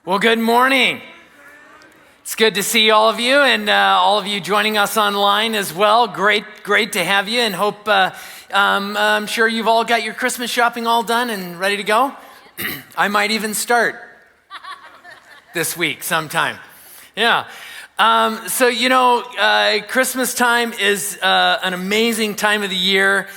Well, good morning. It's good to see all of you and all of you joining us online as well. Great to have you, and hope I'm sure you've all got your Christmas shopping all done and ready to go. I might even start this week sometime. Yeah. Christmas time is an amazing time of the year.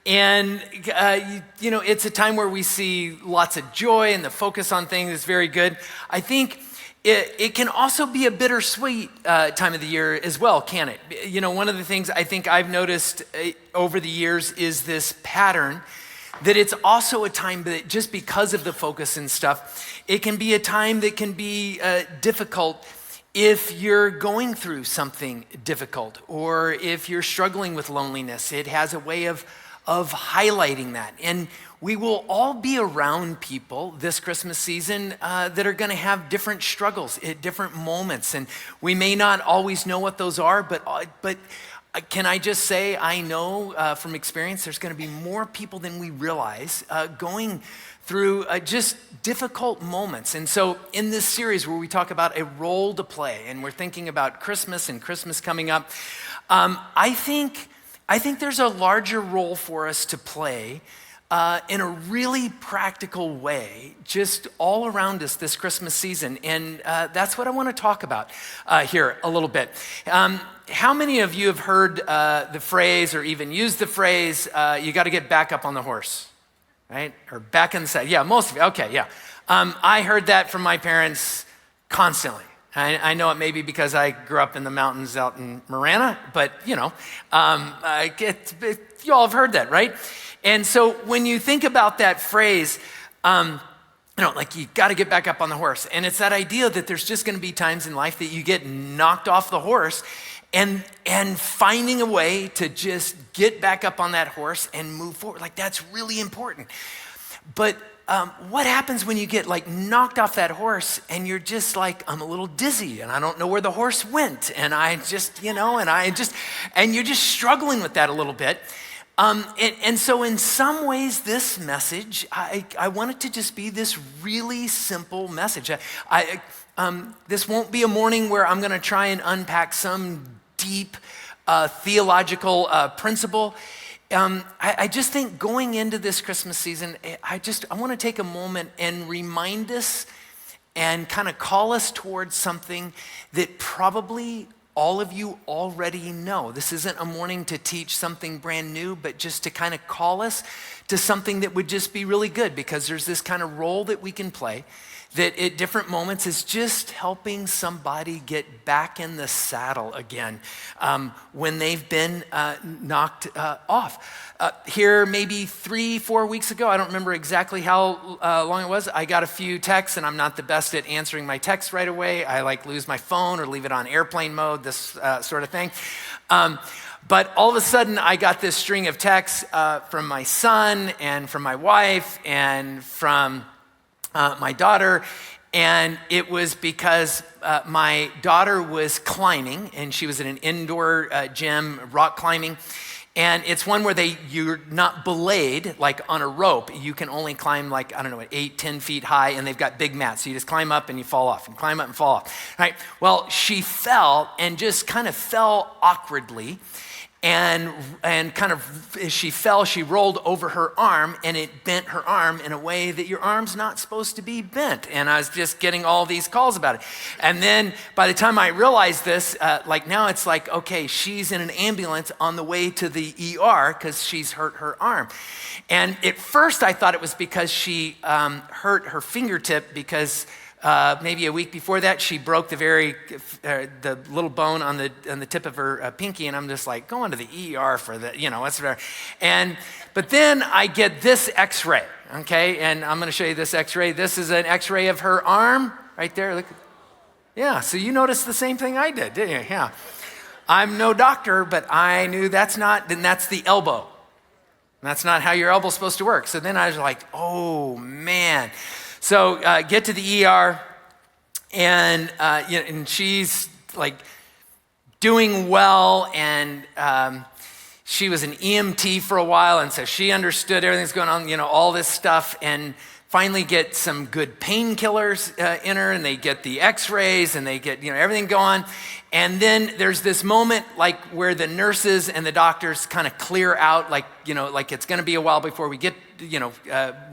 And, it's a time where we see lots of joy, and the focus on things is very good. I think it can also be a bittersweet time of the year as well, can it? One of the things I think I've noticed over the years is this pattern that it's also a time that, just because of the focus and stuff, it can be a time that can be difficult if you're going through something difficult, or if you're struggling with loneliness. It has a way of highlighting that. And we will all be around people this Christmas season that are gonna have different struggles at different moments. And we may not always know what those are, but can I just say, I know from experience, there's gonna be more people than we realize going through just difficult moments. And so in this series where we talk about a role to play, and we're thinking about Christmas and Christmas coming up, I think there's a larger role for us to play in a really practical way, just all around us this Christmas season. And that's what I want to talk about here a little bit. How many of you have heard the phrase, or even used the phrase, you got to get back up on the horse, right? Or back in the saddle. Yeah, most of you. Okay, yeah. I heard that from my parents constantly. I know it may be because I grew up in the mountains out in Marana, but you all have heard that, right? And so when you think about that phrase, like you got to get back up on the horse. And it's that idea that there's just going to be times in life that you get knocked off the horse, and finding a way to just get back up on that horse and move forward. Like, that's really important. But what happens when you get knocked off that horse and you're just like, I'm a little dizzy and I don't know where the horse went, and I just, and you're just struggling with that a little bit. And so in some ways, this message, I want it to just be this really simple message. This won't be a morning where I'm gonna try and unpack some deep theological principle. I just think going into this Christmas season, I want to take a moment and remind us and kind of call us towards something that probably all of you already know. This isn't a morning to teach something brand new, but just to kind of call us to something that would just be really good, because there's this kind of role that we can play that at different moments is just helping somebody get back in the saddle again when they've been knocked off. Here, maybe 3-4 weeks ago, I don't remember exactly how long it was, I got a few texts, and I'm not the best at answering my texts right away. I lose my phone or leave it on airplane mode, this sort of thing. But all of a sudden, I got this string of texts from my son and from my wife and from my daughter, and it was because my daughter was climbing, and she was in an indoor gym, rock climbing, and it's one where you're not belayed like on a rope. You can only climb 8-10 feet high, and they've got big mats, so you just climb up and you fall off, and climb up and fall off. Right? Well, she fell and just kind of fell awkwardly. And kind of as she fell, she rolled over her arm, and it bent her arm in a way that your arm's not supposed to be bent. And I was just getting all these calls about it. And then by the time I realized this, now it's okay, she's in an ambulance on the way to the ER because she's hurt her arm. And at first I thought it was because she hurt her fingertip, because maybe a week before that, she broke the little bone on the tip of her pinky, and I'm just go on to the ER for the, whatever. But then I get this X-ray, okay, and I'm going to show you this X-ray. This is an X-ray of her arm right there. Look, yeah. So you noticed the same thing I did, didn't you? Yeah. I'm no doctor, but I knew that's the elbow. That's not how your elbow's supposed to work. So then I was like, oh man. So get to the ER, and she's doing well, and she was an EMT for a while, and so she understood everything's going on, all this stuff, and finally get some good painkillers in her, and they get the x-rays, and they get everything going. And then there's this moment like where the nurses and the doctors kind of clear out, like it's going to be a while before we get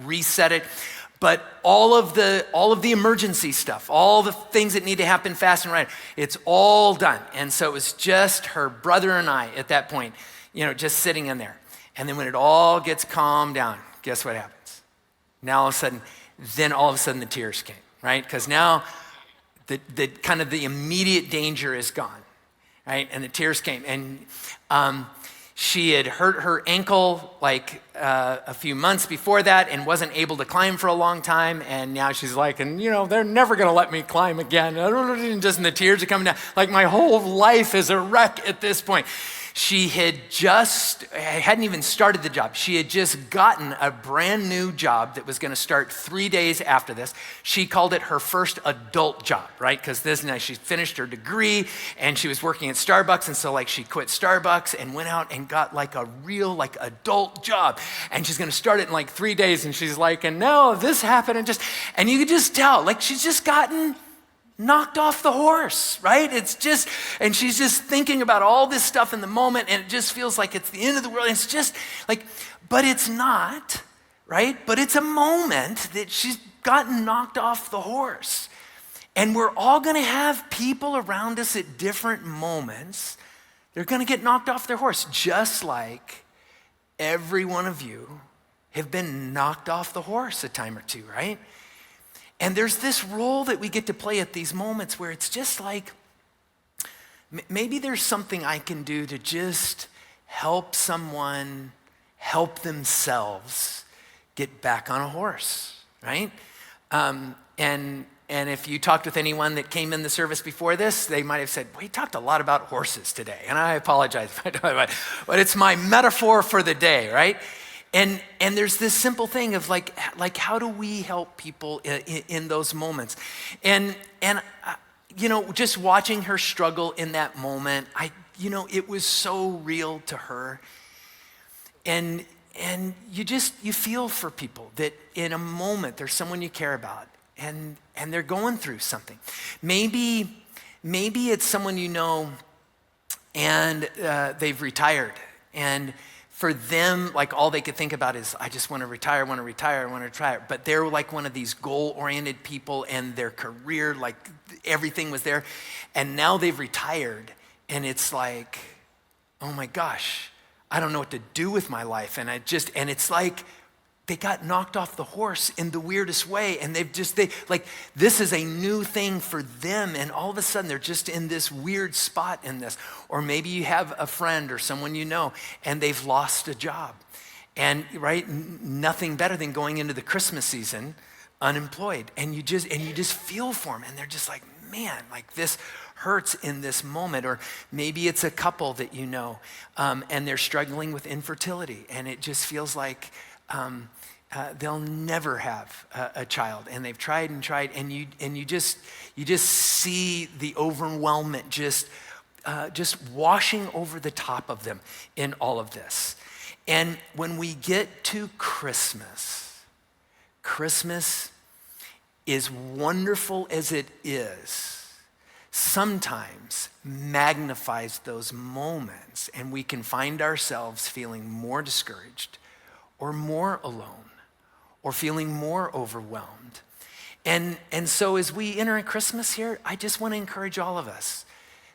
reset it. But all of the emergency stuff, all the things that need to happen fast and right, it's all done. And so it was just her brother and I at that point, just sitting in there. And then when it all gets calmed down, guess what happens? Now all of a sudden the tears came, right? Because now the kind of the immediate danger is gone, right? And the tears came. And she had hurt her ankle like a few months before that and wasn't able to climb for a long time. And now she's like, they're never going to let me climb again. And just the tears are coming down. Like my whole life is a wreck at this point. She hadn't even started the job. She had just gotten a brand new job that was going to start 3 days after this. She called it her first adult job, right? Because she finished her degree and she was working at Starbucks. And so she quit Starbucks and went out and got a real adult job. And she's going to start it in 3 days. And she's like, and now this happened. And you could just tell, she's just gotten knocked off the horse, right? And she's just thinking about all this stuff in the moment, and it just feels like it's the end of the world. It's just but it's not, right? But it's a moment that she's gotten knocked off the horse. And we're all gonna have people around us at different moments. They're gonna get knocked off their horse, just like every one of you have been knocked off the horse a time or two, right? And there's this role that we get to play at these moments where it's just maybe there's something I can do to just help someone help themselves get back on a horse, right? And if you talked with anyone that came in the service before this, they might have said, we talked a lot about horses today. And I apologize, but it's my metaphor for the day, right? And there's this simple thing of how do we help people in those moments? And just watching her struggle in that moment, it was so real to her. And you feel for people that in a moment there's someone you care about and they're going through something. Maybe it's someone and they've retired, and for them, all they could think about is, I just want to retire, But they're one of these goal-oriented people, and their career, everything was there. And now they've retired, and it's oh my gosh, I don't know what to do with my life. And it's they got knocked off the horse in the weirdest way. And this is a new thing for them. And all of a sudden they're just in this weird spot in this. Or maybe you have a friend or someone and they've lost a job. And nothing better than going into the Christmas season unemployed. And you just feel for them. And they're just man, this hurts in this moment. Or maybe it's a couple that and they're struggling with infertility. And it just feels like they'll never have a child, and they've tried and tried, and you just see the overwhelmment just washing over the top of them in all of this. And when we get to Christmas is wonderful as it is, sometimes magnifies those moments, and we can find ourselves feeling more discouraged or more alone, or feeling more overwhelmed. And so as we enter in Christmas here, I just want to encourage all of us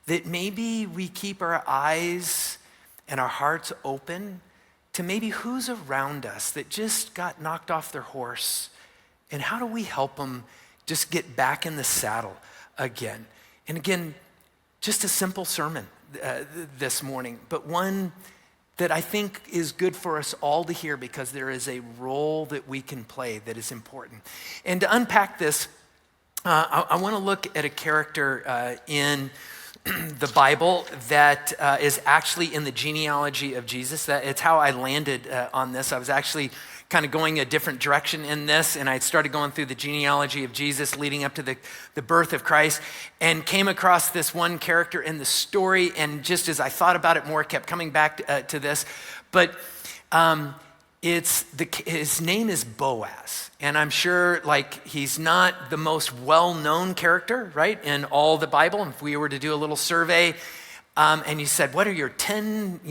that maybe we keep our eyes and our hearts open to maybe who's around us that just got knocked off their horse, and how do we help them just get back in the saddle again. And again, just a simple sermon this morning, but one that I think is good for us all to hear, because there is a role that we can play that is important. And to unpack this, I want to look at a character in the Bible that is actually in the genealogy of Jesus. It's how I landed on this. I was actually kind of going a different direction in this, and I started going through the genealogy of Jesus leading up to the birth of Christ, and came across this one character in the story, and just as I thought about it more, I kept coming back to this. But his name is Boaz, and I'm sure like he's not the most well-known character, right, in all the Bible. If we were to do a little survey, and you said, what are your 10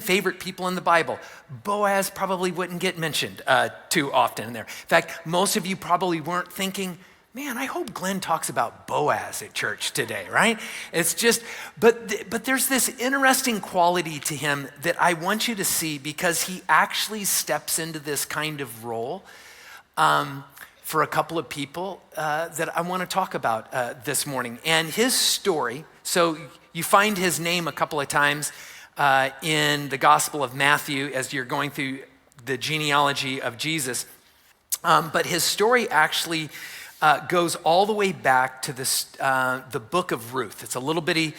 favorite people in the Bible? Boaz probably wouldn't get mentioned too often in there. In fact, most of you probably weren't thinking, man, I hope Glenn talks about Boaz at church today, right? It's just, but there's this interesting quality to him that I want you to see, because he actually steps into this kind of role for a couple of people that I want to talk about this morning. And his story, so you find his name a couple of times in the Gospel of Matthew as you're going through the genealogy of Jesus. But his story actually goes all the way back to the book of Ruth. It's a little bitty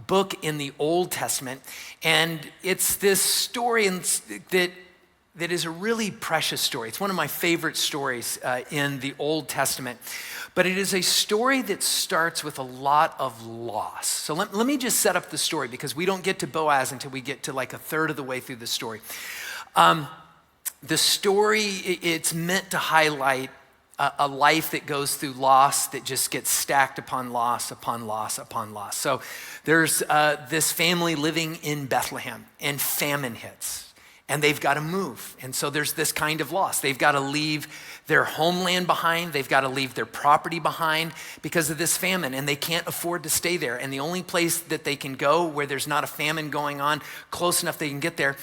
book in the Old Testament. And it's this story that is a really precious story. It's one of my favorite stories in the Old Testament. But it is a story that starts with a lot of loss. So let me just set up the story, because we don't get to Boaz until we get to like a third of the way through the story. The story, it's meant to highlight a life that goes through loss, that just gets stacked upon loss, upon loss, upon loss. So there's this family living in Bethlehem, and famine hits. And they've got to move. And so there's this kind of loss. They've got to leave their homeland behind. They've got to leave their property behind because of this famine, and they can't afford to stay there. And the only place that they can go where there's not a famine going on, close enough they can get there,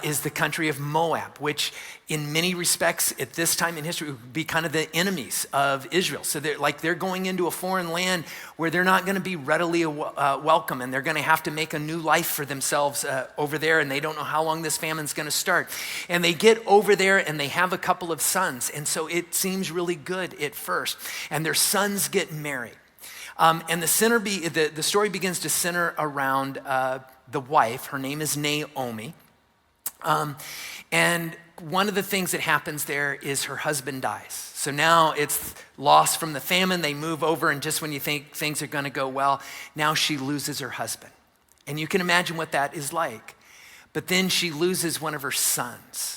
is the country of Moab, which in many respects at this time in history would be kind of the enemies of Israel. So they're going into a foreign land where they're not going to be readily welcome, and they're going to have to make a new life for themselves over there, and they don't know how long this famine's going to start. And they get over there, and they have a couple of sons, and so it seems really good at first. And their sons get married. And the story begins to center around the wife. Her name is Naomi. And one of the things that happens there is her husband dies. So now it's loss from the famine. They move over, and just when you think things are going to go well, now she loses her husband. And you can imagine what that is like. But then she loses one of her sons.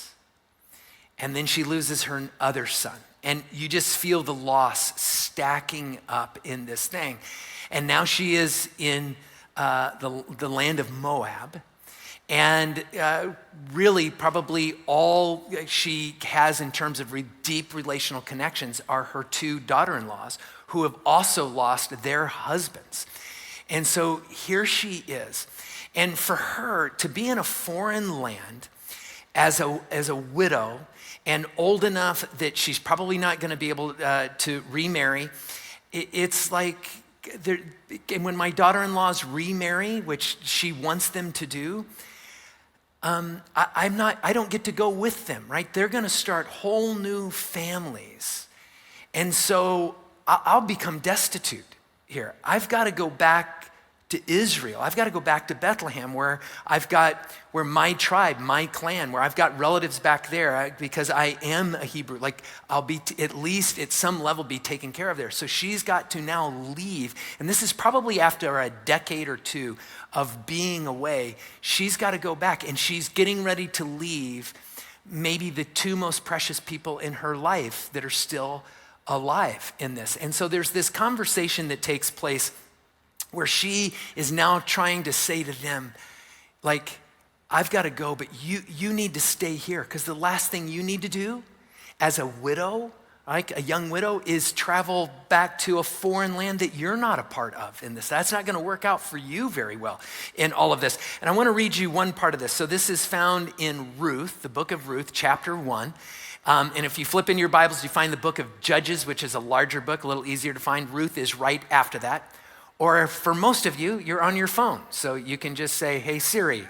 And then she loses her other son. And you just feel the loss stacking up in this thing. And now she is in the land of Moab. And really probably all she has in terms of deep relational connections are her two daughter-in-laws, who have also lost their husbands. And so here she is. And for her to be in a foreign land as a widow, and old enough that she's probably not going to be able to remarry, it's like, and when my daughter-in-laws remarry, which she wants them to do, I don't get to go with them, right? They're going to start whole new families. And so I'll become destitute here. I've got to go back to Israel. I've got to go back to Bethlehem, where my tribe, my clan, where I've got relatives back there, because I am a Hebrew. Like, I'll be at least at some level be taken care of there. So she's got to now leave. And this is probably after a decade or two of being away. She's got to go back, and she's getting ready to leave maybe the two most precious people in her life that are still alive in this. And so there's this conversation that takes place where she is now trying to say to them, like, I've got to go, but you need to stay here, because the last thing you need to do as a widow, like a young widow, is travel back to a foreign land that you're not a part of in this. That's not going to work out for you very well in all of this. And I want to read you one part of this. So this is found in Ruth, the book of Ruth, chapter 1. And if you flip in your Bibles, you find the book of Judges, which is a larger book, a little easier to find. Ruth is right after that. Or for most of you, you're on your phone. So you can just say, hey, Siri,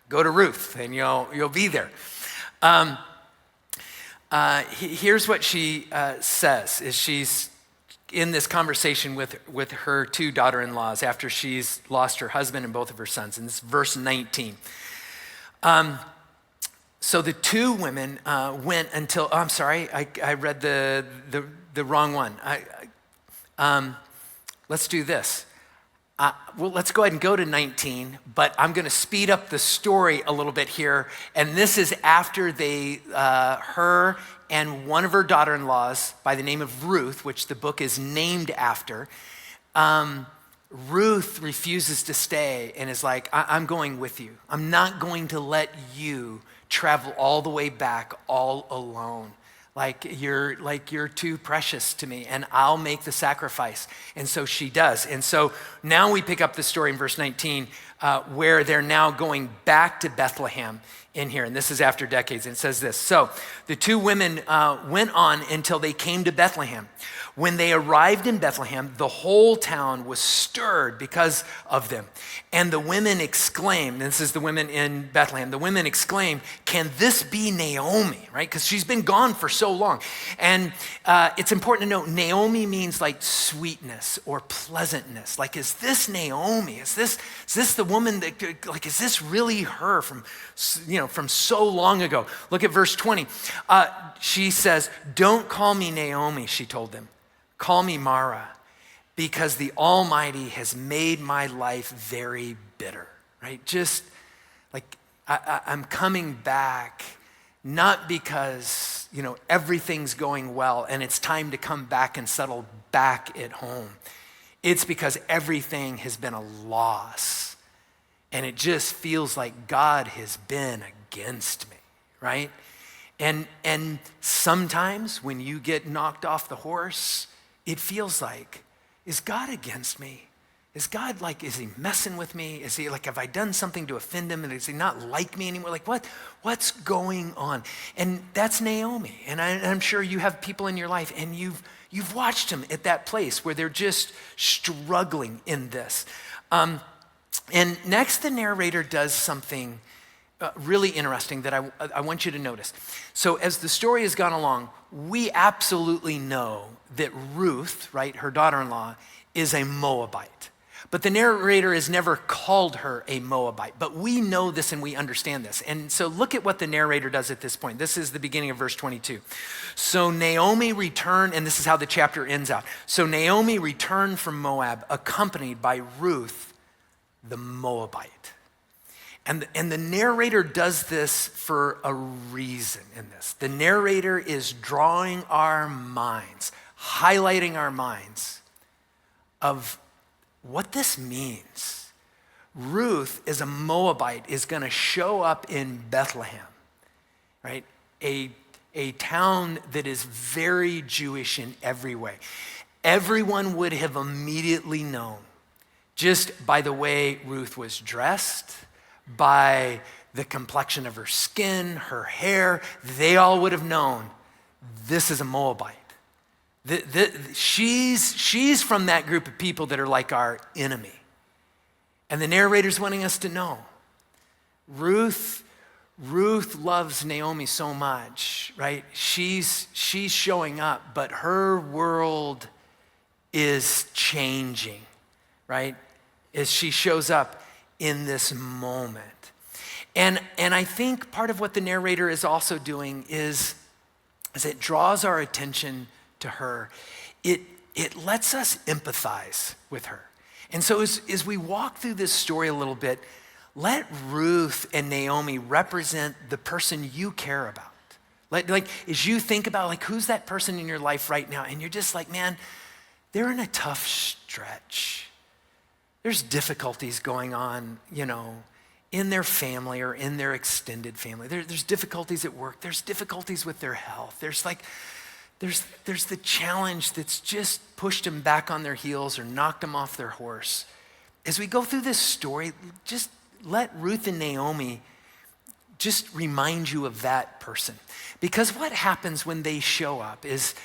go to Ruth, and you'll be there. Here's what she says, is she's in this conversation with her two daughter-in-laws after she's lost her husband and both of her sons. And this is verse 19. So the two women went until, oh, I'm sorry, I read the wrong one. Let's do this. Well, let's go ahead and go to 19, but I'm going to speed up the story a little bit here. And this is after her and one of her daughter-in-laws by the name of Ruth, which the book is named after. Ruth refuses to stay and is like, I'm going with you. I'm not going to let you travel all the way back all alone. You're too precious to me, and I'll make the sacrifice. And so she does. And so now we pick up the story in verse 19, where they're now going back to Bethlehem in here. And this is after decades. And it says this. So the two women went on until they came to Bethlehem. When they arrived in Bethlehem, the whole town was stirred because of them. And the women exclaimed, this is the women in Bethlehem, the women exclaimed, can this be Naomi, right? Because she's been gone for so long. And it's important to note, Naomi means like sweetness or pleasantness. Like, is this Naomi? Is this the woman that, like, is this really her from so long ago? Look at verse 20. She says, don't call me Naomi, she told them. Call me Mara, because the Almighty has made my life very bitter, right? Just like I'm coming back, not because, everything's going well and it's time to come back and settle back at home. It's because everything has been a loss. And it just feels like God has been against me, right? And sometimes when you get knocked off the horse, it feels like, is God against me? Is God is he messing with me? Is he have I done something to offend him? And is he not like me anymore? What's going on? And that's Naomi. And I'm sure you have people in your life and you've watched them at that place where they're just struggling in this. And next the narrator does something really interesting that I want you to notice. So as the story has gone along, we absolutely know that Ruth, right, her daughter-in-law, is a Moabite. But the narrator has never called her a Moabite. But we know this and we understand this. And so look at what the narrator does at this point. This is the beginning of verse 22. So Naomi returned, and this is how the chapter ends out. So Naomi returned from Moab, accompanied by Ruth, the Moabite. And the narrator does this for a reason in this. The narrator is drawing our minds, highlighting our minds of what this means. Ruth, as a Moabite, is going to show up in Bethlehem, right? A town that is very Jewish in every way. Everyone would have immediately known, just by the way Ruth was dressed, by the complexion of her skin, her hair, they all would have known this is a Moabite. She's from that group of people that are like our enemy. And the narrator's wanting us to know, Ruth loves Naomi so much, right? She's showing up, but her world is changing, right? As she shows up in this moment. And I think part of what the narrator is also doing is it draws our attention to her. It lets us empathize with her. And so as we walk through this story a little bit, let Ruth and Naomi represent the person you care about. Like as you think about who's that person in your life right now, and you're just like, man, they're in a tough stretch. There's difficulties going on, in their family or in their extended family. There's difficulties at work. There's difficulties with their health. There's the challenge that's just pushed them back on their heels or knocked them off their horse. As we go through this story, just let Ruth and Naomi just remind you of that person. Because what happens when they show up is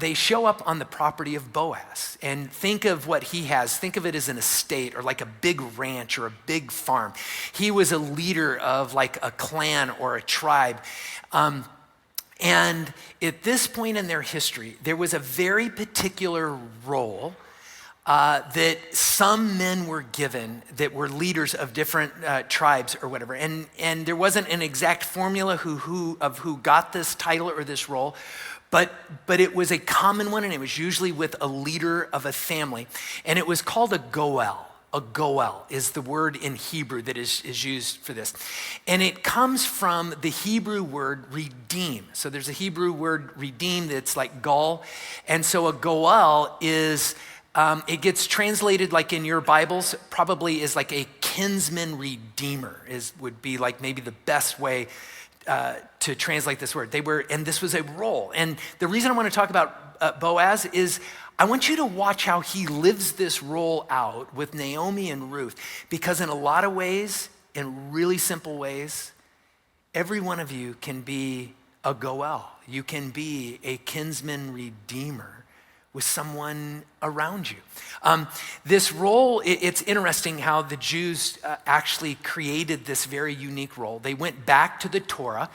they show up on the property of Boaz. And think of what he has. Think of it as an estate or like a big ranch or a big farm. He was a leader of like a clan or a tribe. And at this point in their history, there was a very particular role that some men were given that were leaders of different tribes or whatever. And there wasn't an exact formula of who got this title or this role, but it was a common one, and it was usually with a leader of a family. And it was called a goel. A goel is the word in Hebrew that is used for this. And it comes from the Hebrew word redeem. So there's a Hebrew word redeem that's like gol. And so a goel is, it gets translated like in your Bibles, probably is like a kinsman redeemer would be like maybe the best way to translate this word. And this was a role. And the reason I want to talk about Boaz is I want you to watch how he lives this role out with Naomi and Ruth, because in a lot of ways, in really simple ways, every one of you can be a goel. You can be a kinsman redeemer with someone around you. This role, it's interesting how the Jews actually created this very unique role. They went back to the Torah,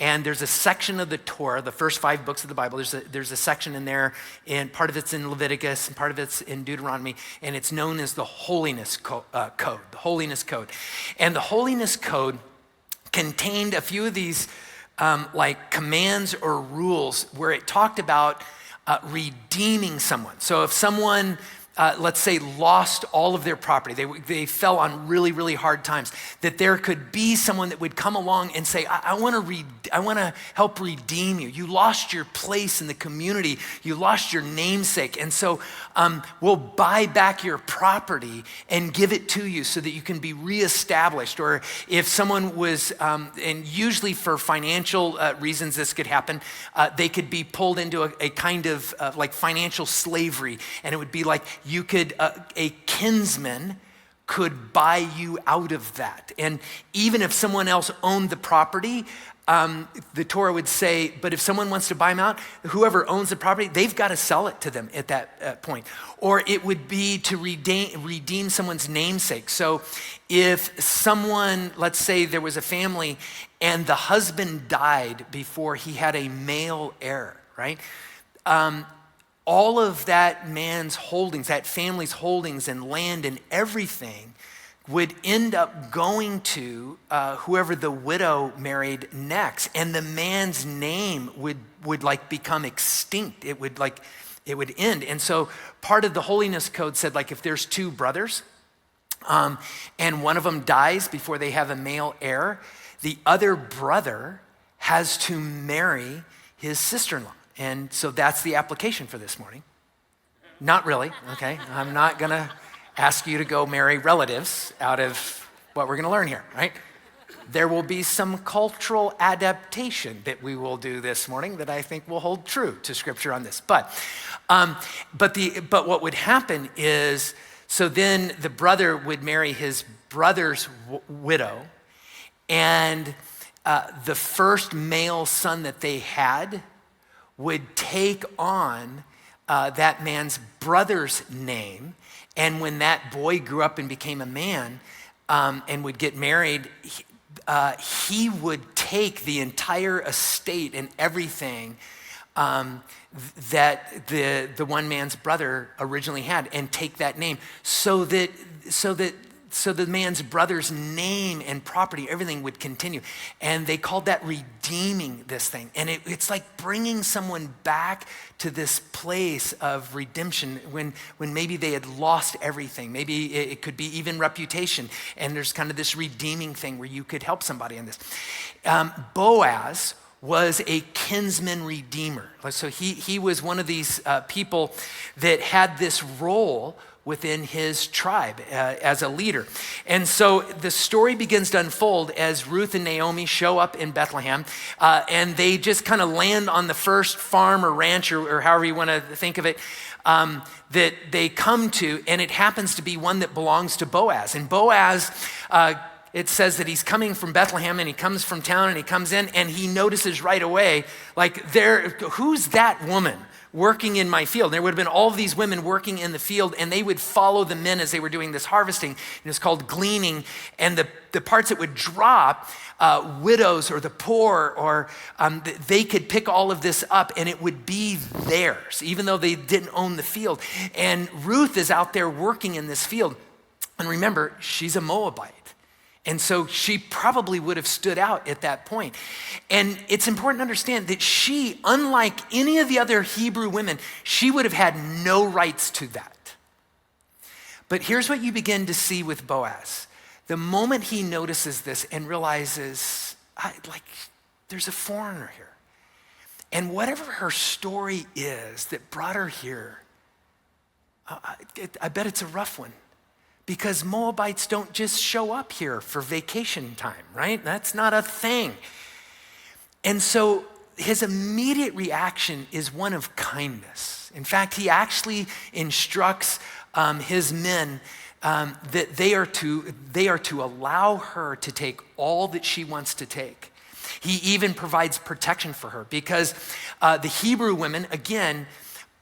and there's a section of the Torah, the first 5 books of the Bible, there's a section in there, and part of it's in Leviticus, and part of it's in Deuteronomy, and it's known as the Holiness Code, the Holiness Code. And the Holiness Code contained a few of these like commands or rules where it talked about redeeming someone. So if someone, let's say, lost all of their property, they fell on really, really hard times, that there could be someone that would come along and say, I want to help redeem you. You lost your place in the community. You lost your namesake. And so we'll buy back your property and give it to you so that you can be reestablished. Or if someone was, and usually for financial reasons this could happen, they could be pulled into a kind of like financial slavery. And it would be like, you could, a kinsman could buy you out of that. And even if someone else owned the property, the Torah would say, but if someone wants to buy them out, whoever owns the property, they've got to sell it to them at that point. Or it would be to redeem someone's namesake. So if someone, let's say there was a family and the husband died before he had a male heir, right? All of that man's holdings, that family's holdings and land and everything would end up going to whoever the widow married next. And the man's name would like become extinct. It would end. And so part of the Holiness Code said, like, if there's 2 brothers and one of them dies before they have a male heir, the other brother has to marry his sister-in-law. And so that's the application for this morning. Not really, okay? I'm not gonna ask you to go marry relatives out of what we're gonna learn here, right? There will be some cultural adaptation that we will do this morning that I think will hold true to Scripture on this. But what would happen is, so then the brother would marry his brother's widow, and the first male son that they had would take on that man's brother's name. And when that boy grew up and became a man and would get married, he would take the entire estate and everything that the one man's brother originally had and take that name so the man's brother's name and property, everything would continue. And they called that redeeming this thing. And it's like bringing someone back to this place of redemption when maybe they had lost everything. Maybe it could be even reputation. And there's kind of this redeeming thing where you could help somebody in this. Boaz was a kinsman redeemer. So he was one of these people that had this role within his tribe as a leader. And so the story begins to unfold as Ruth and Naomi show up in Bethlehem, and they just kind of land on the first farm or ranch or however you want to think of it, that they come to, and it happens to be one that belongs to Boaz. And Boaz, it says that he's coming from Bethlehem and he comes from town and he comes in and he notices right away, like, who's that woman working in my field. And there would have been all of these women working in the field, and they would follow the men as they were doing this harvesting. And it's called gleaning. And the parts that would drop, widows or the poor, or they could pick all of this up, and it would be theirs, even though they didn't own the field. And Ruth is out there working in this field. And remember, she's a Moabite. And so she probably would have stood out at that point. And it's important to understand that she, unlike any of the other Hebrew women, she would have had no rights to that. But here's what you begin to see with Boaz. The moment he notices this and realizes, there's a foreigner here. And whatever her story is that brought her here, I bet it's a rough one. Because Moabites don't just show up here for vacation time, right? That's not a thing. And so his immediate reaction is one of kindness. In fact, he actually instructs his men that they are to allow her to take all that she wants to take. He even provides protection for her because the Hebrew women, again,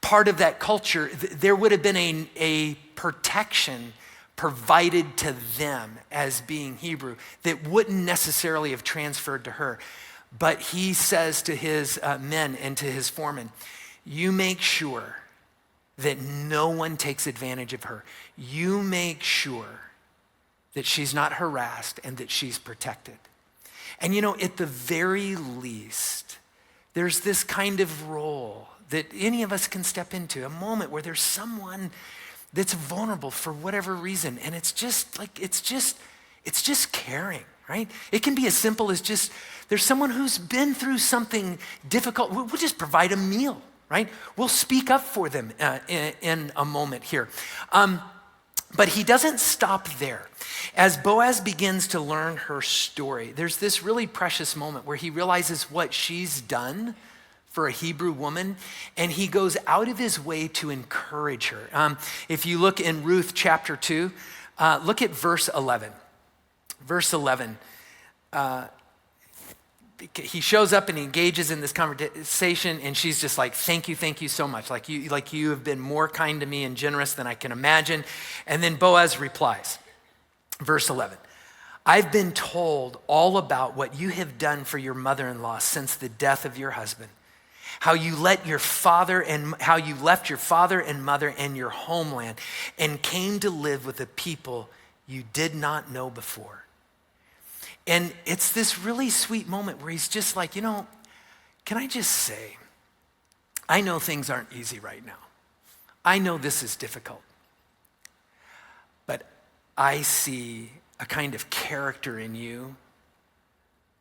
part of that culture, there would have been a protection provided to them as being Hebrew that wouldn't necessarily have transferred to her. But he says to his men and to his foreman, you make sure that no one takes advantage of her. You make sure that she's not harassed and that she's protected. And at the very least, there's this kind of role that any of us can step into, a moment where there's someone that's vulnerable for whatever reason. And it's just caring, right? It can be as simple as just, there's someone who's been through something difficult. We'll just provide a meal, right? We'll speak up for them in a moment here. But he doesn't stop there. As Boaz begins to learn her story, there's this really precious moment where he realizes what she's done for a Hebrew woman, and he goes out of his way to encourage her. If you look in Ruth chapter 2, look at verse 11. Verse 11, he shows up and he engages in this conversation, and she's just like, thank you so much. Like you have been more kind to me and generous than I can imagine. And then Boaz replies, verse 11, I've been told all about what you have done for your mother-in-law since the death of your husband. How you left your father and mother and your homeland and came to live with a people you did not know before. And it's this really sweet moment where he's just like, can I just say, I know things aren't easy right now. I know this is difficult. But I see a kind of character in you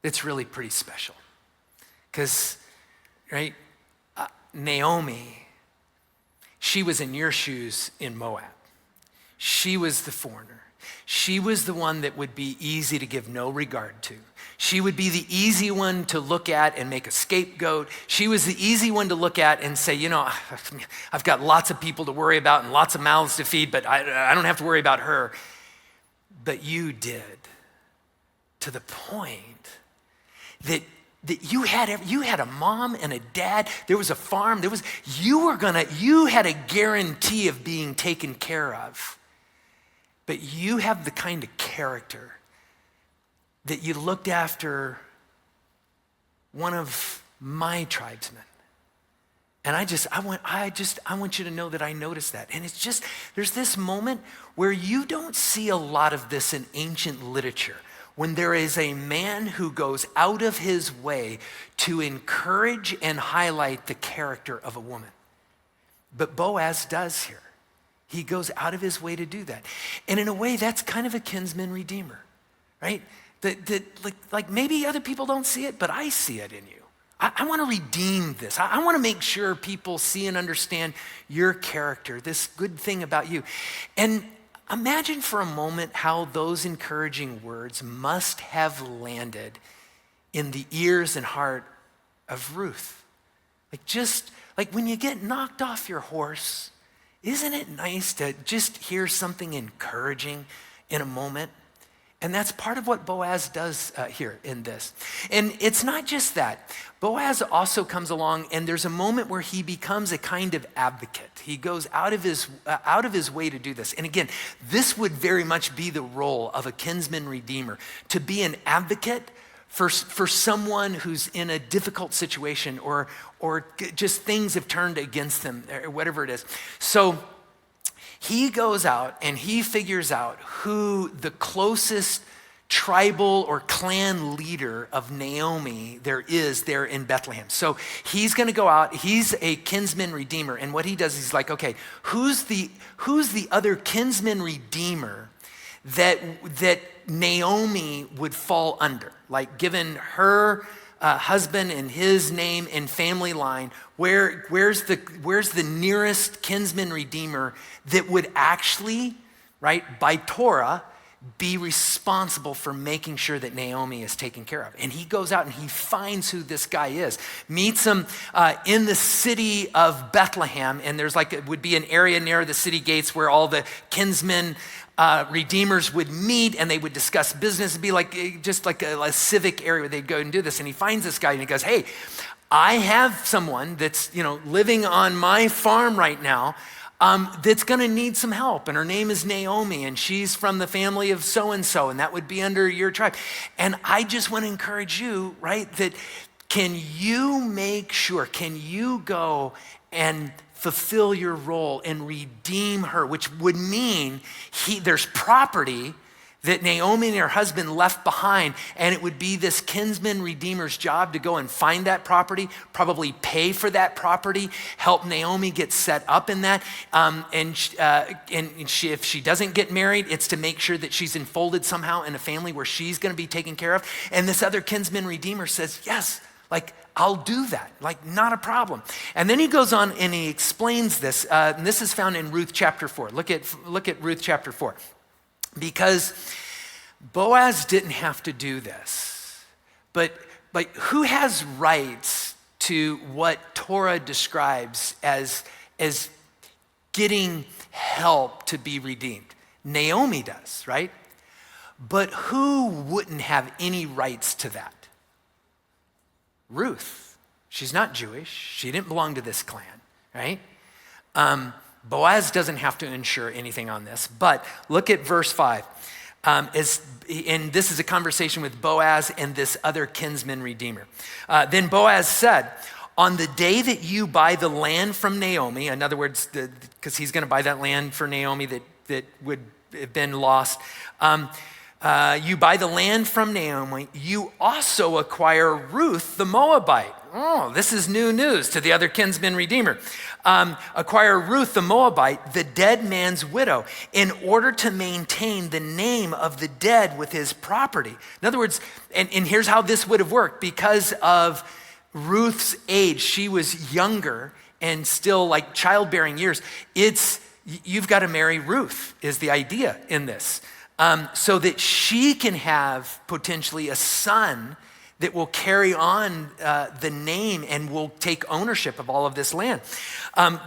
that's really pretty special. Because, right, Naomi, she was in your shoes in Moab. She was the foreigner. She was the one that would be easy to give no regard to. She would be the easy one to look at and make a scapegoat. She was the easy one to look at and say, I've got lots of people to worry about and lots of mouths to feed, but I don't have to worry about her. But you did, to the point that you had a mom and a dad. There was a farm. You had a guarantee of being taken care of. But you have the kind of character that you looked after one of my tribesmen. And I want you to know that I noticed that. And it's just, there's this moment where you don't see a lot of this in ancient literature, when there is a man who goes out of his way to encourage and highlight the character of a woman. But Boaz does here. He goes out of his way to do that. And in a way, that's kind of a kinsman redeemer, right? Like maybe other people don't see it, but I see it in you. I want to redeem this. I want to make sure people see and understand your character, this good thing about you. And imagine for a moment how those encouraging words must have landed in the ears and heart of Ruth. Like when you get knocked off your horse, isn't it nice to just hear something encouraging in a moment? And that's part of what Boaz does here in this. And it's not just that. Boaz also comes along, and there's a moment where he becomes a kind of advocate. He goes out of his way to do this. And again, this would very much be the role of a kinsman redeemer, to be an advocate for someone who's in a difficult situation or just things have turned against them or whatever it is. So he goes out and he figures out who the closest tribal or clan leader of Naomi there is there in Bethlehem. So he's going to go out. He's a kinsman redeemer. And what he does is he's like, okay, who's the other kinsman redeemer that Naomi would fall under? Like, given her husband and his name and family line, where's the nearest kinsman redeemer that would actually, right, by Torah, be responsible for making sure that Naomi is taken care of? And he goes out and he finds who this guy is, meets him in the city of Bethlehem, and there's like, it would be an area near the city gates where all the kinsmen redeemers would meet and they would discuss business. It'd be like just like a civic area where they'd go and do this. And he finds this guy and he goes, hey, I have someone that's living on my farm right now that's going to need some help. And her name is Naomi, and she's from the family of so-and-so, and that would be under your tribe. And I just want to encourage you, right, that can you go and fulfill your role and redeem her, which would mean there's property that Naomi and her husband left behind, and it would be this kinsman redeemer's job to go and find that property, probably pay for that property, help Naomi get set up in that, if she doesn't get married, it's to make sure that she's enfolded somehow in a family where she's going to be taken care of. And this other kinsman redeemer says, yes, like, I'll do that, like, not a problem. And then he goes on and he explains this, and this is found in Ruth chapter 4. Look at Ruth chapter 4. Because Boaz didn't have to do this, but who has rights to what Torah describes as getting help to be redeemed? Naomi does, right? But who wouldn't have any rights to that? Ruth. She's not Jewish. She didn't belong to this clan, right? Boaz doesn't have to ensure anything on this, but look at verse 5. And this is a conversation with Boaz and this other kinsman redeemer. Then Boaz said, on the day that you buy the land from Naomi, in other words, because he's going to buy that land for Naomi that would have been lost, you buy the land from Naomi, you also acquire Ruth the Moabite. Oh, this is new news to the other kinsman redeemer. Acquire Ruth the Moabite, the dead man's widow, in order to maintain the name of the dead with his property. In other words, and here's how this would have worked. Because of Ruth's age, she was younger and still like childbearing years. You've got to marry Ruth is the idea in this. So that she can have potentially a son that will carry on the name and will take ownership of all of this land.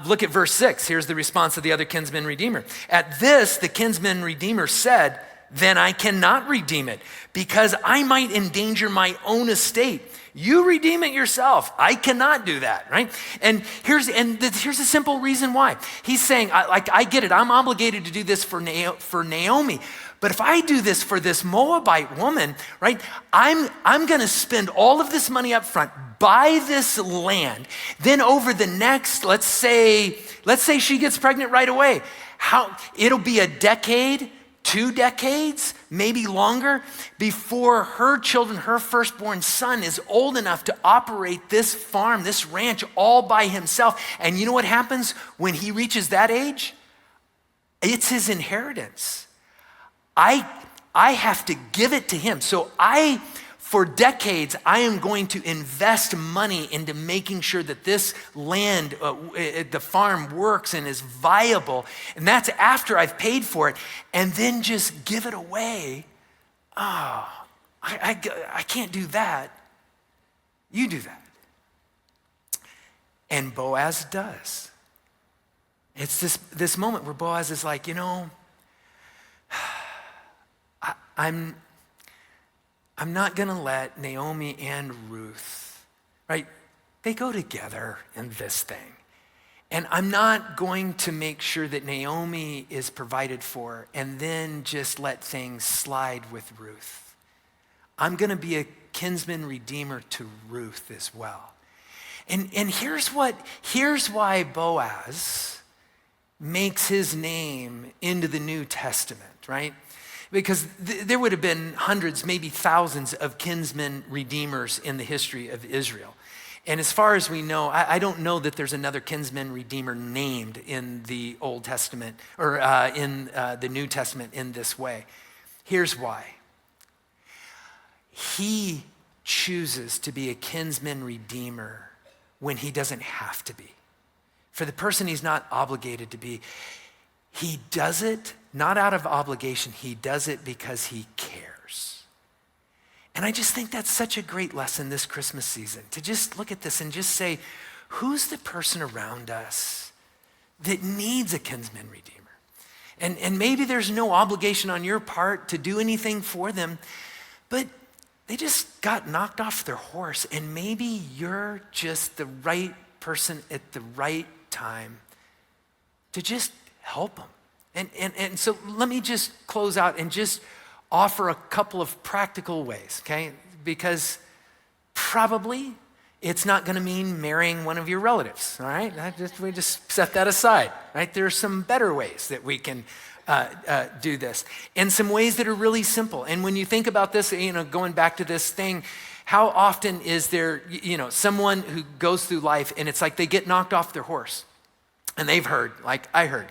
Look at verse 6. Here's the response of the other kinsman redeemer. At this, the kinsman redeemer said, then I cannot redeem it, because I might endanger my own estate. You redeem it yourself. I cannot do that, right? And here's a simple reason why. He's saying, I get it. I'm obligated to do this for Naomi. But if I do this for this Moabite woman, right, I'm going to spend all of this money up front, buy this land. Then over the next, let's say she gets pregnant right away. It'll be a decade, 2 decades, maybe longer, before her children, her firstborn son, is old enough to operate this farm, this ranch, all by himself. And you know what happens when he reaches that age? It's his inheritance. I have to give it to him. So for decades, I am going to invest money into making sure that this land, the farm works and is viable. And that's after I've paid for it. And then just give it away. Oh, I can't do that. You do that. And Boaz does. It's this moment where Boaz is like, I'm not gonna let Naomi and Ruth, right? They go together in this thing. And I'm not going to make sure that Naomi is provided for and then just let things slide with Ruth. I'm gonna be a kinsman redeemer to Ruth as well. And here's why Boaz makes his name into the New Testament, right? Because there would have been hundreds, maybe thousands of kinsmen redeemers in the history of Israel. And as far as we know, I don't know that there's another kinsman redeemer named in the Old Testament or in the New Testament in this way. Here's why. He chooses to be a kinsman redeemer when he doesn't have to be. For the person he's not obligated to be, he does it not out of obligation, he does it because he cares. And I just think that's such a great lesson this Christmas season, to just look at this and just say, who's the person around us that needs a kinsman redeemer? And maybe there's no obligation on your part to do anything for them, but they just got knocked off their horse, and maybe you're just the right person at the right time to just help them. And so let me just close out and just offer a couple of practical ways, okay? Because probably it's not gonna mean marrying one of your relatives, all right? We just set that aside, right? There are some better ways that we can do this, and some ways that are really simple. And when you think about this, going back to this thing, how often is there, someone who goes through life and it's like they get knocked off their horse and they've heard, like I heard,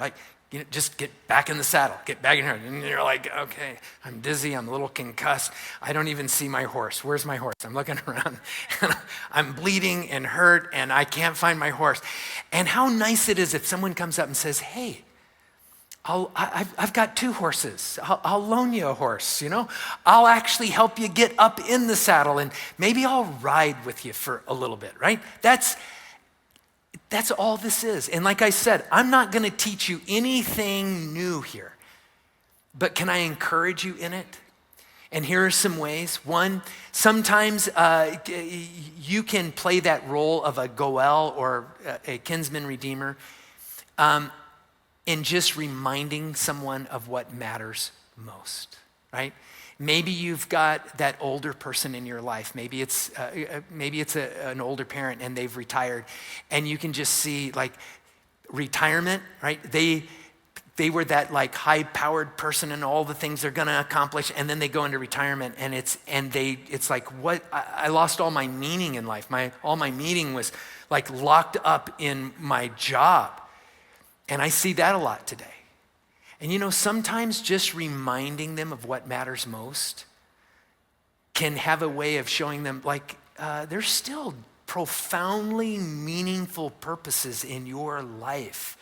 just get back in the saddle, get back in here. And you're like, okay, I'm dizzy, I'm a little concussed. I don't even see my horse. Where's my horse? I'm looking around and I'm bleeding and hurt and I can't find my horse. And how nice it is if someone comes up and says, hey, I've got 2 horses. I'll loan you a horse, I'll actually help you get up in the saddle and maybe I'll ride with you for a little bit, right? That's all this is. And like I said, I'm not gonna teach you anything new here, but can I encourage you in it? And here are some ways. One, sometimes you can play that role of a goel or a kinsman redeemer in just reminding someone of what matters most, right? Maybe you've got that older person in your life. Maybe it's an older parent and they've retired, and you can just see like retirement, right? They were that like high-powered person and all the things they're gonna accomplish, and then they go into retirement, and it's like, what? I lost all my meaning in life. All my meaning was like locked up in my job. And I see that a lot today. And sometimes just reminding them of what matters most can have a way of showing them there's still profoundly meaningful purposes in your life.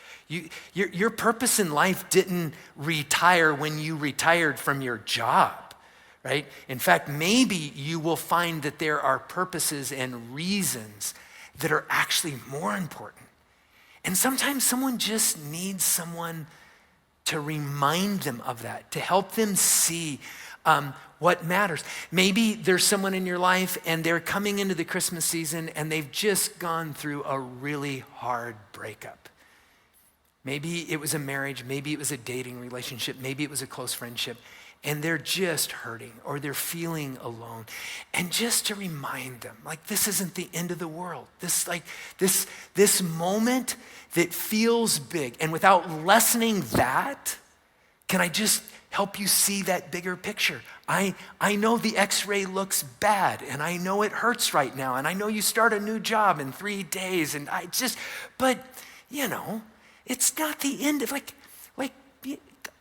Your purpose in life didn't retire when you retired from your job, right? In fact, maybe you will find that there are purposes and reasons that are actually more important. And sometimes someone just needs someone to remind them of that, to help them see what matters. Maybe there's someone in your life and they're coming into the Christmas season and they've just gone through a really hard breakup. Maybe it was a marriage, maybe it was a dating relationship, maybe it was a close friendship, and they're just hurting or they're feeling alone. And just to remind them, this isn't the end of the world. This moment that feels big, and without lessening that, can I just help you see that bigger picture? I know the x-ray looks bad, and I know it hurts right now, and I know you start a new job in 3 days, and but it's not the end of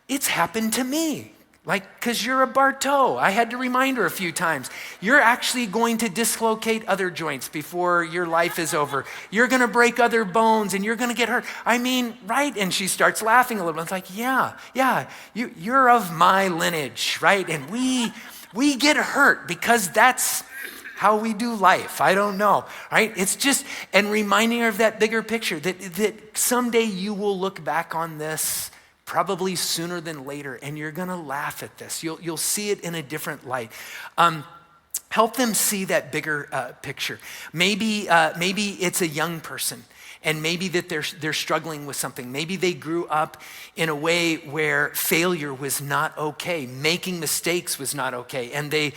it's happened to me. Because you're a Barteau. I had to remind her a few times. You're actually going to dislocate other joints before your life is over. You're going to break other bones and you're going to get hurt. I mean, right? And she starts laughing a little bit. It's like, yeah, you're of my lineage, right? And we get hurt because that's how we do life. I don't know, right? It's just, and reminding her of that bigger picture, that someday you will look back on this probably sooner than later, and you're gonna laugh at this. You'll see it in a different light. Help them see that bigger picture. Maybe it's a young person, and maybe that they're struggling with something. Maybe they grew up in a way where failure was not okay, making mistakes was not okay, and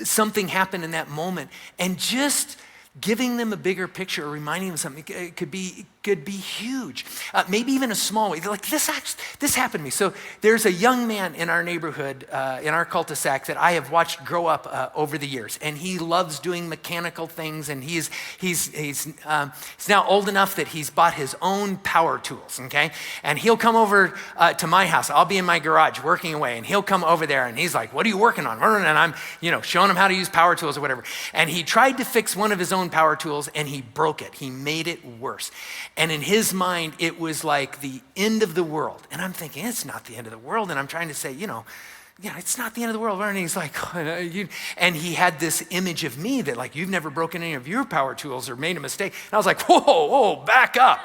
something happened in that moment, and just giving them a bigger picture or reminding them of something could be huge. Maybe even a small way. They're like, this happened to me. So there's a young man in our neighborhood, in our cul-de-sac, that I have watched grow up over the years, and he loves doing mechanical things, and he's now old enough that he's bought his own power tools. Okay, and he'll come over to my house. I'll be in my garage working away, and he'll come over there, and he's like, "What are you working on?" And I'm, showing him how to use power tools or whatever. And he tried to fix one of his own power tools, and he broke it. He made it worse. And in his mind, it was like the end of the world. And I'm thinking, it's not the end of the world. And I'm trying to say, it's not the end of the world. And he's like, and he had this image of me that like, you've never broken any of your power tools or made a mistake. And I was like, whoa, back up.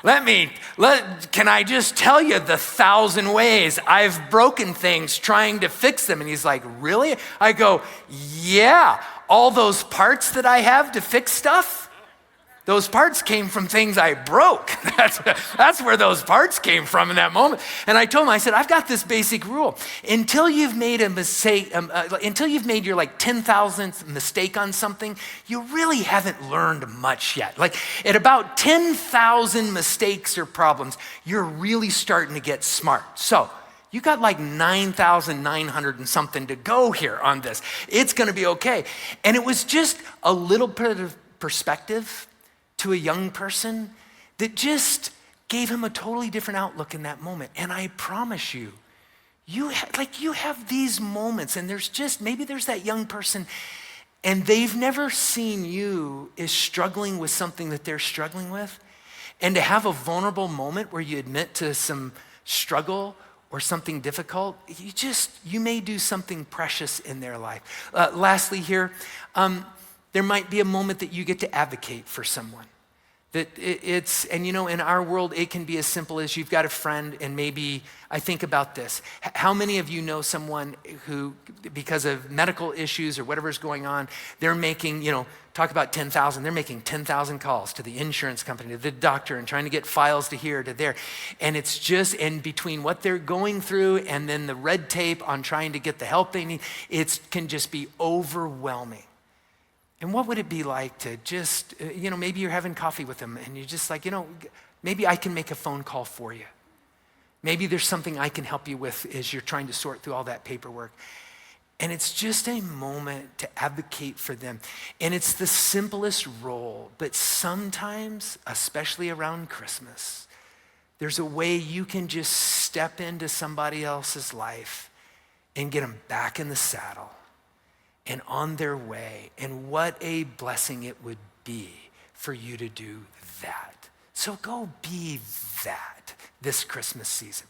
Can I just tell you the 1,000 ways I've broken things trying to fix them? And he's like, really? I go, yeah, all those parts that I have to fix stuff, those parts came from things I broke. That's where those parts came from in that moment. And I told him, I said, I've got this basic rule. Until you've made a mistake, until you've made your 10,000th mistake on something, you really haven't learned much yet. Like at about 10,000 mistakes or problems, you're really starting to get smart. So you got 9,900 and something to go here on this. It's gonna be okay. And it was just a little bit of perspective to a young person that just gave him a totally different outlook in that moment. And I promise you, you have these moments, and maybe there's that young person and they've never seen you as struggling with something that they're struggling with. And to have a vulnerable moment where you admit to some struggle or something difficult, you may do something precious in their life. Lastly here, there might be a moment that you get to advocate for someone. In our world, it can be as simple as you've got a friend, and maybe I think about this. How many of you know someone who, because of medical issues or whatever's going on, they're making, talk about 10,000, they're making 10,000 calls to the insurance company, to the doctor, and trying to get files to here, to there. And it's just, in between what they're going through and then the red tape on trying to get the help they need, it can just be overwhelming. And what would it be like to just, maybe you're having coffee with them and you're just like, maybe I can make a phone call for you. Maybe there's something I can help you with as you're trying to sort through all that paperwork. And it's just a moment to advocate for them. And it's the simplest role, but sometimes, especially around Christmas, there's a way you can just step into somebody else's life and get them back in the saddle and on their way. And what a blessing it would be for you to do that. So go be that this Christmas season.